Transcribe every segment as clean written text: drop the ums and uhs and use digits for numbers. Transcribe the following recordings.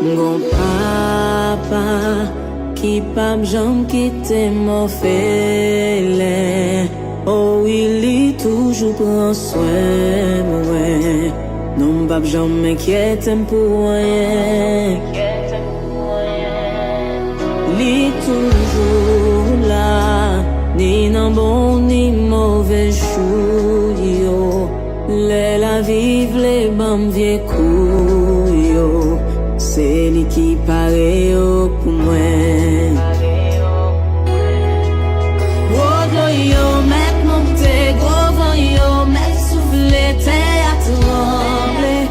Mon papa qui pas j'aime quitter mon félin. Oh, il est toujours prend soin moi. Non pas j'aime m'inquiète pour rien. Il est toujours là, ni non bon ni mauvais chou yo. La vive les bam vieux couilles yo. C'est lui qui paraît pour moi. Gros vent yo, met monter, gros vent yo, met souffler, terre à trembler.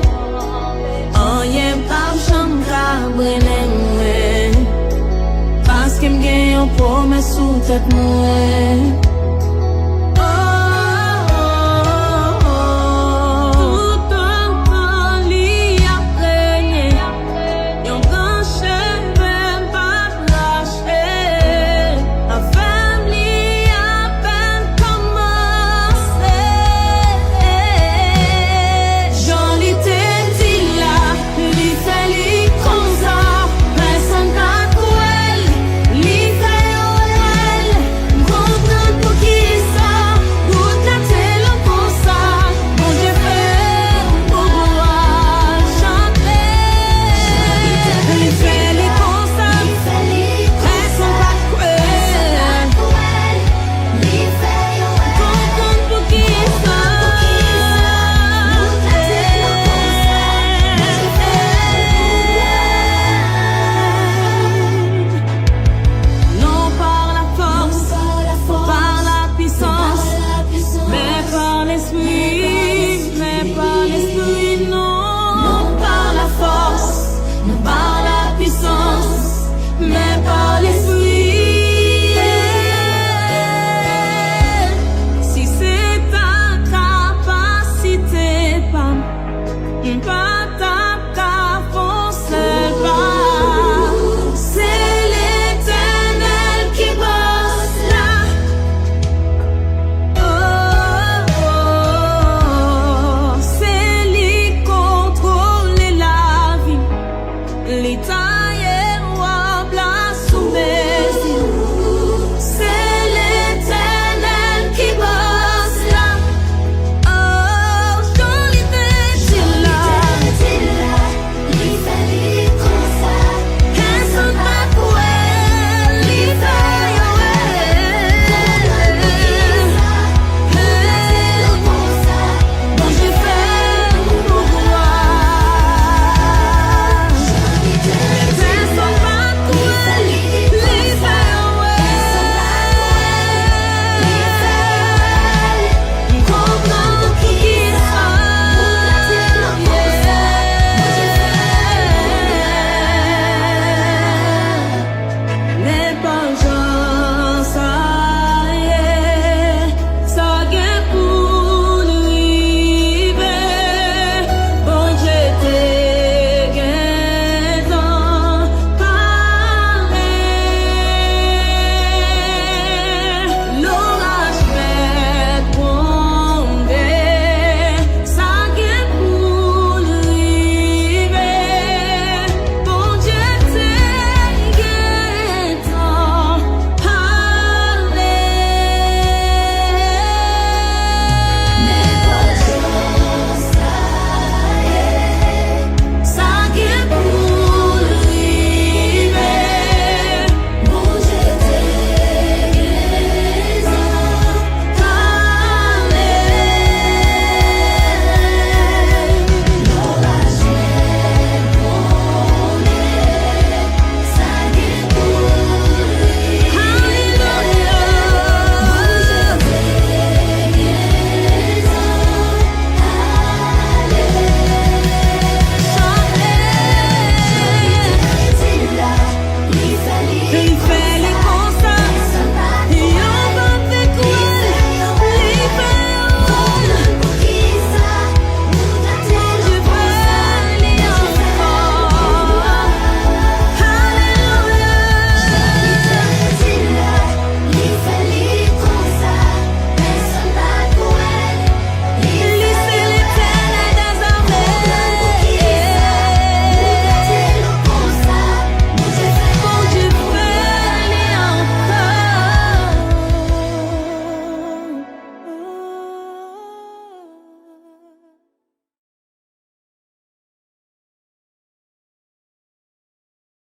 En y'a pas chambre cabré parce que m'gagne une promesse sous tête moi. Si c'est ta capacité, pas